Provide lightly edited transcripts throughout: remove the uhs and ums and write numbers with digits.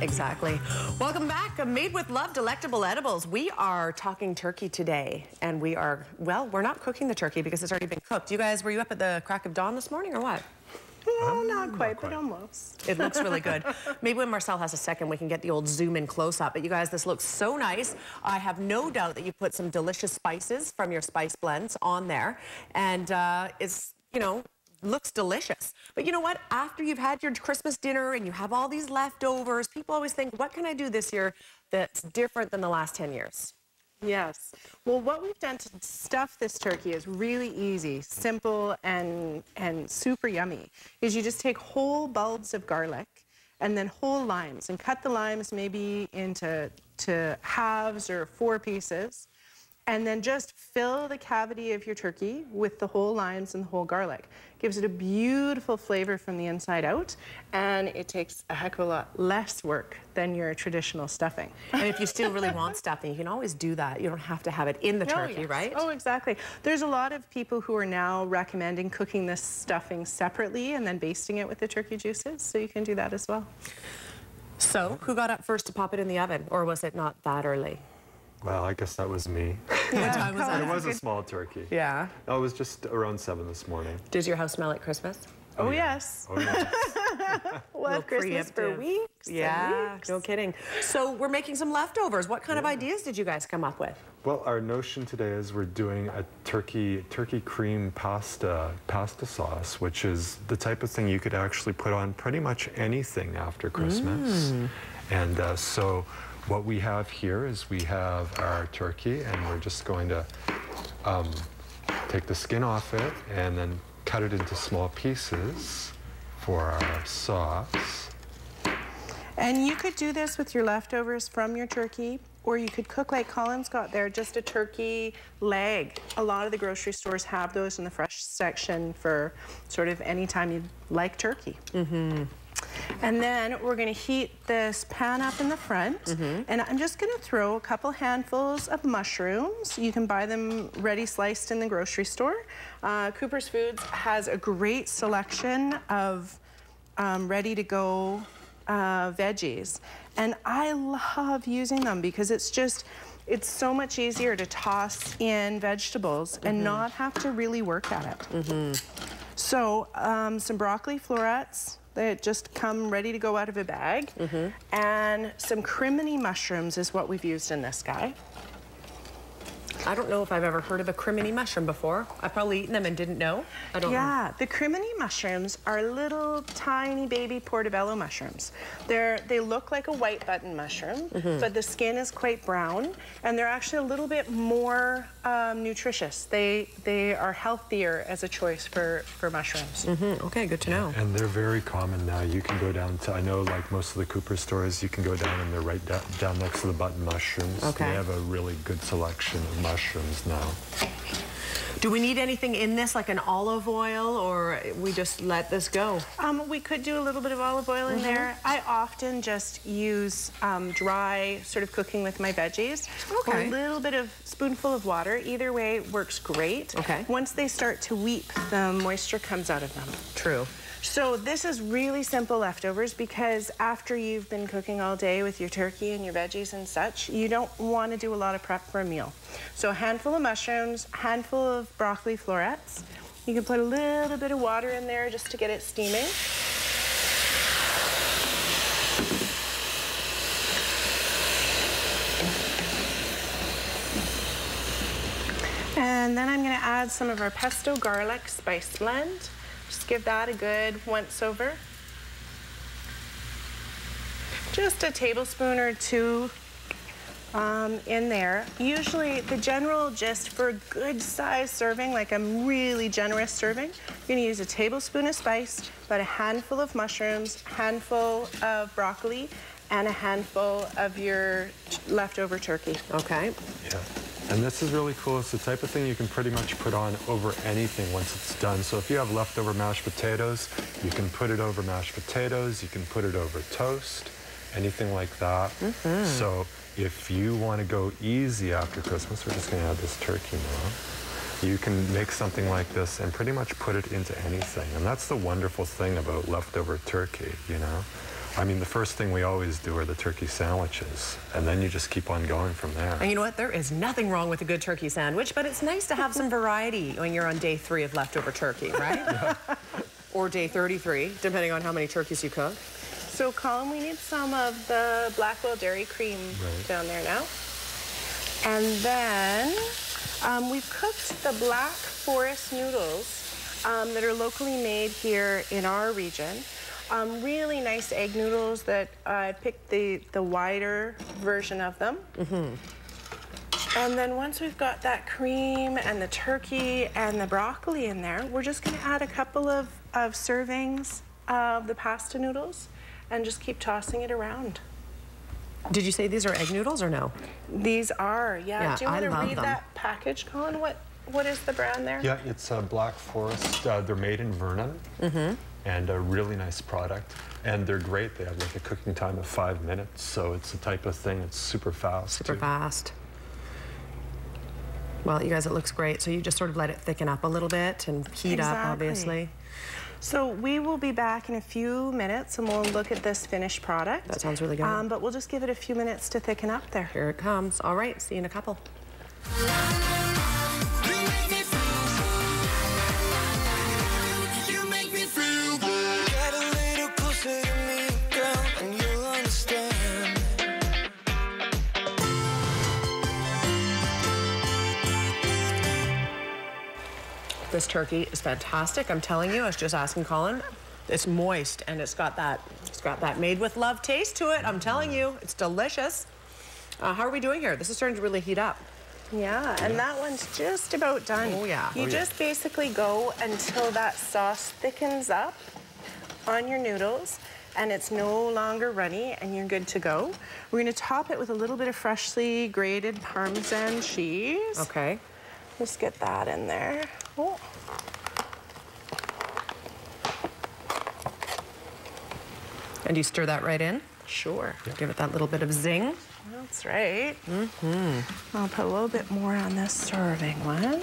Exactly. Welcome back. Made with Love, Delectable Edibles. We are talking turkey today, and we are, well, we're not cooking the turkey because it's already been cooked. You guys, were you up at the crack of dawn this morning or what? Well, not quite, but almost. It looks really good. Maybe when Marcel has a second, we can get the old zoom in close up. But you guys, this looks so nice. I have no doubt that you put some delicious spices from your spice blends on there. And it's, you know, looks delicious. But you know what? After you've had your Christmas dinner and you have all these leftovers, people always think, what can I do this year that's different than the last 10 years? Yes. Well, what we've done to stuff this turkey is really easy, simple, and super yummy. Is you just take whole bulbs of garlic and then whole limes and cut the limes maybe into halves or 4 pieces, and then just fill the cavity of your turkey with the whole limes and the whole garlic. Gives it a beautiful flavor from the inside out, and it takes a heck of a lot less work than your traditional stuffing. And if you still really want stuffing, you can always do that. You don't have to have it in the turkey, right? Oh, exactly. There's a lot of people who are now recommending cooking this stuffing separately and then basting it with the turkey juices, so you can do that as well. So, who got up first to pop it in the oven, or was it not that early? Well, I guess that was me. What time was that? It was a small turkey. Yeah. Oh, it was just around 7 this morning. Does your house smell like Christmas? Oh, yes. Oh, yes. We'll have Christmas for weeks. Yeah, weeks. no kidding. So we're making some leftovers. What kind of ideas did you guys come up with? Well, our notion today is we're doing a turkey cream pasta sauce, which is the type of thing you could actually put on pretty much anything after Christmas. And so what we have here is we have our turkey, and we're just going to take the skin off it and then cut it into small pieces for our sauce. And you could do this with your leftovers from your turkey, or you could cook like Colin's got there, just a turkey leg. A lot of the grocery stores have those in the fresh section for sort of any time you like turkey. And then we're going to heat this pan up in the front, and I'm just going to throw a couple handfuls of mushrooms. You can buy them ready sliced in the grocery store. Cooper's Foods has a great selection of ready-to-go veggies, and I love using them because it's so much easier to toss in vegetables and not have to really work at it. So some broccoli florets that just come ready to go out of a bag, and some crimini mushrooms is what we've used in this guy. I don't know if I've ever heard of a crimini mushroom before. I've probably eaten them and didn't know. I don't know. Yeah, the crimini mushrooms are little tiny baby portobello mushrooms. They look like a white button mushroom, but the skin is quite brown, and they're actually a little bit more nutritious. They are healthier as a choice for mushrooms. Okay, good to know. And they're very common now. You can go down to, I know like most of the Cooper stores, you can go down and they're right down next to the button mushrooms. Okay. They have a really good selection of mushrooms now. Do we need anything in this, like an olive oil, or we just let this go? We could do a little bit of olive oil in there. I often just use dry sort of cooking with my veggies. Okay. A little bit of spoonful of water. Either way works great. Okay. Once they start to weep, the moisture comes out of them. True. So this is really simple leftovers because after you've been cooking all day with your turkey and your veggies and such, you don't want to do a lot of prep for a meal. So a handful of mushrooms, handful of broccoli florets. You can put a little bit of water in there just to get it steaming. And then I'm going to add some of our pesto garlic spice blend. Just give that a good once over. Just a tablespoon or 2 in there. Usually the general gist for a good size serving, like a really generous serving, you're going to use a tablespoon of spice, about a handful of mushrooms, handful of broccoli, and a handful of your leftover turkey. Okay. Yeah. And this is really cool. It's the type of thing you can pretty much put on over anything once it's done. So if you have leftover mashed potatoes, you can put it over mashed potatoes, you can put it over toast, anything like that. So if you want to go easy after Christmas, we're just going to add this turkey now. You can make something like this and pretty much put it into anything. And that's the wonderful thing about leftover turkey, you know. I mean, the first thing we always do are the turkey sandwiches, and then you just keep on going from there. And you know what? There is nothing wrong with a good turkey sandwich, but it's nice to have some variety when you're on day 3 of leftover turkey, right? Yeah. Or day 33, depending on how many turkeys you cook. So, Colin, we need some of the Blackwell dairy cream down there now. And then we've cooked the Black Forest noodles that are locally made here in our region. Really nice egg noodles that I picked the wider version of them. And then once we've got that cream and the turkey and the broccoli in there, we're just going to add a couple of servings of the pasta noodles and just keep tossing it around. Did you say these are egg noodles or no? These are, yeah. Do you want to read them. that package, Colin? What is the brand there? Yeah, it's a Black Forest. They're made in Vernon, and a really nice product. And they're great. They have like a cooking time of 5 minutes, so it's the type of thing that's super fast. Super fast. Well, you guys, it looks great. So you just sort of let it thicken up a little bit and heat up, obviously. So we will be back in a few minutes and we'll look at this finished product. That sounds really good. But we'll just give it a few minutes to thicken up there. Here it comes. All right, see you in a couple. This turkey is fantastic. I'm telling you, I was just asking Colin. It's moist and it's got that made with love taste to it. I'm telling you, it's delicious. How are we doing here? This is starting to really heat up. Yeah, and that one's just about done. Oh yeah. You just basically go until that sauce thickens up on your noodles and it's no longer runny and you're good to go. We're gonna top it with a little bit of freshly grated Parmesan cheese. Okay. Just get that in there. Oh. And you stir that right in? Sure. Yep. Give it that little bit of zing. That's right. I'll put a little bit more on this serving one.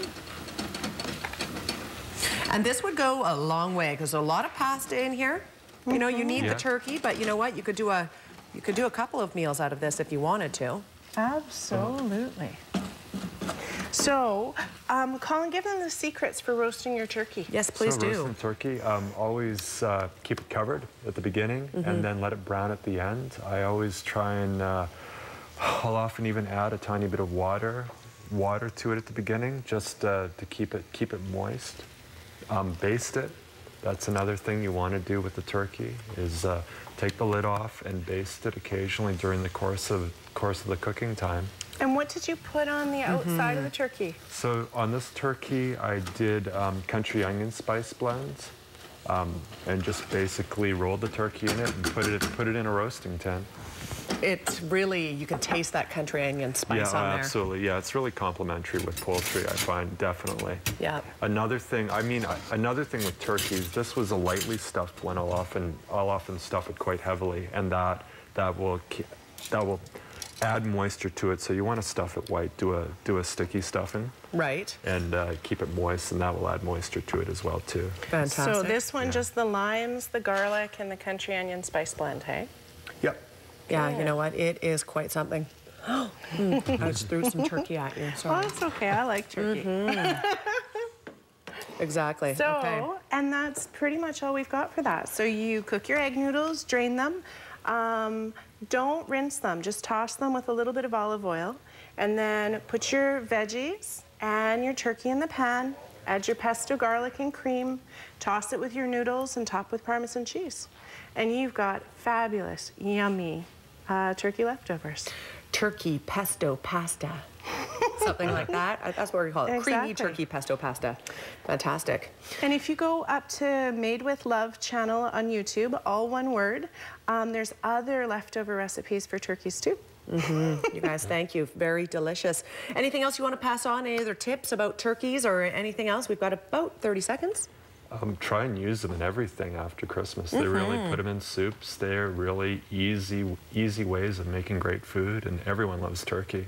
And this would go a long way because there's a lot of pasta in here. You know, you need the turkey, but you know what? You could do a couple of meals out of this if you wanted to. Absolutely. So, Colin, give them the secrets for roasting your turkey. Yes, please do. Roasting turkey, always keep it covered at the beginning and then let it brown at the end. I always try and, I'll often even add a tiny bit of water to it at the beginning, just to keep it moist. Baste it. That's another thing you want to do with the turkey is take the lid off and baste it occasionally during the course of the cooking time. And what did you put on the outside of the turkey? So on this turkey, I did country onion spice blends, and just basically rolled the turkey in it and put it in a roasting tin. It's really, you can taste that country onion spice on there. Absolutely. Yeah, it's really complementary with poultry, I find, definitely. Yeah. Another thing with turkeys, this was a lightly stuffed one. I'll often stuff it quite heavily, and that will add moisture to it. So you want to stuff it white, do a sticky stuffing. Right. And keep it moist, and that will add moisture to it as well too. Fantastic. So this one, just the limes, the garlic, and the country onion spice blend, hey? Yep. Yeah, you know what? It is quite something. I just threw some turkey at you. Sorry. Oh, it's okay. I like turkey. Exactly. So, and that's pretty much all we've got for that. So you cook your egg noodles, drain them. Don't rinse them. Just toss them with a little bit of olive oil. And then put your veggies and your turkey in the pan. Add your pesto, garlic, and cream. Toss it with your noodles and top with Parmesan cheese. And you've got fabulous, yummy turkey leftovers. Turkey pesto pasta. Something like that. That's what we call it. Exactly. Creamy turkey pesto pasta. Fantastic. And if you go up to Made with Love channel on YouTube, all one word, there's other leftover recipes for turkeys too. You guys, thank you. Very delicious. Anything else you want to pass on? Any other tips about turkeys or anything else? We've got about 30 seconds. Try and use them in everything after Christmas. They really put them in soups. They're really easy ways of making great food, and everyone loves turkey.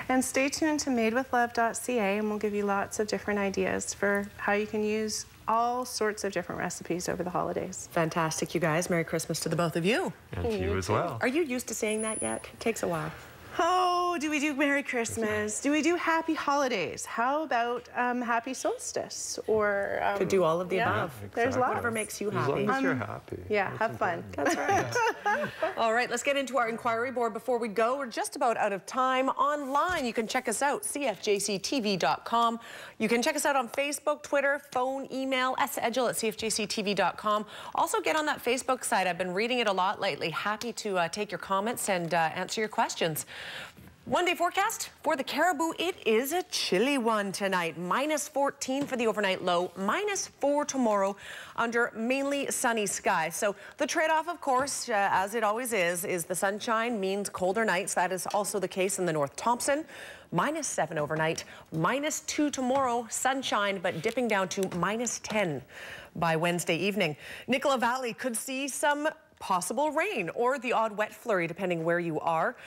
And stay tuned to madewithlove.ca, and we'll give you lots of different ideas for how you can use all sorts of different recipes over the holidays. Fantastic, you guys. Merry Christmas to the both of you. And to you as well. Are you used to saying that yet? It takes a while. Oh, do we do Merry Christmas? Do we do Happy Holidays? How about Happy Solstice? Or could do all of the above. There's exactly. lots. Whatever makes you As happy. long as you're happy. Yeah, have fun. That's right. All right, let's get into our inquiry board. Before we go, we're just about out of time. Online, you can check us out, cfjctv.com. You can check us out on Facebook, Twitter, phone, email, sedgel@cfjctv.com. Also, get on that Facebook site. I've been reading it a lot lately. Happy to take your comments and answer your questions. One-day forecast for the Caribou. It is a chilly one tonight. -14 for the overnight low, -4 tomorrow under mainly sunny skies. So the trade-off, of course, as it always is the sunshine means colder nights. That is also the case in the North Thompson. -7 overnight, -2 tomorrow, sunshine, but dipping down to -10 by Wednesday evening. Nicola Valley could see some possible rain or the odd wet flurry depending where you are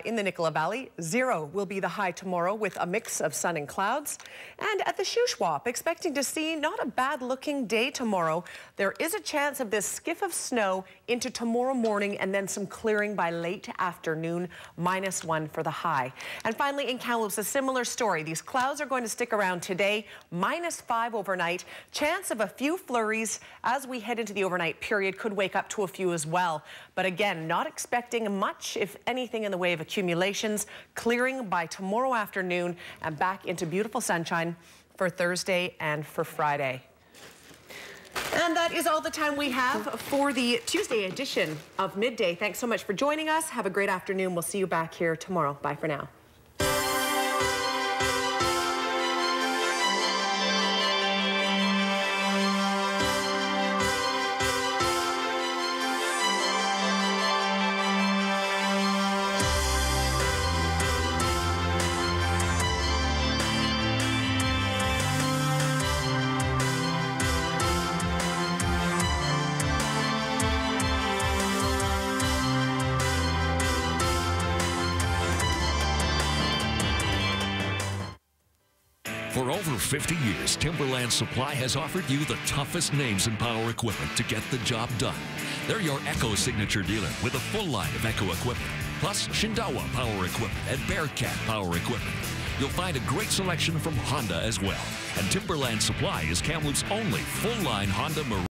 in the Nicola Valley. 0 will be the high tomorrow with a mix of sun and clouds. And at the Shuswap, expecting to see not a bad looking day tomorrow. There is a chance of this skiff of snow into tomorrow morning and then some clearing by late afternoon, -1 for the high. And finally in Kamloops, a similar story. These clouds are going to stick around today, -5 overnight. Chance of a few flurries as we head into the overnight period. Could wake up to a few as well. But again, not expecting much, if anything, in the way of accumulations. Clearing by tomorrow afternoon and back into beautiful sunshine for Thursday and for Friday. And that is all the time we have for the Tuesday edition of Midday. Thanks so much for joining us. Have a great afternoon. We'll see you back here tomorrow. Bye for now. For over 50 years, Timberland Supply has offered you the toughest names in power equipment to get the job done. They're your Echo signature dealer with a full line of Echo equipment, plus Shindawa power equipment and Bearcat power equipment. You'll find a great selection from Honda as well. And Timberland Supply is Kamloops' only full-line Honda Marine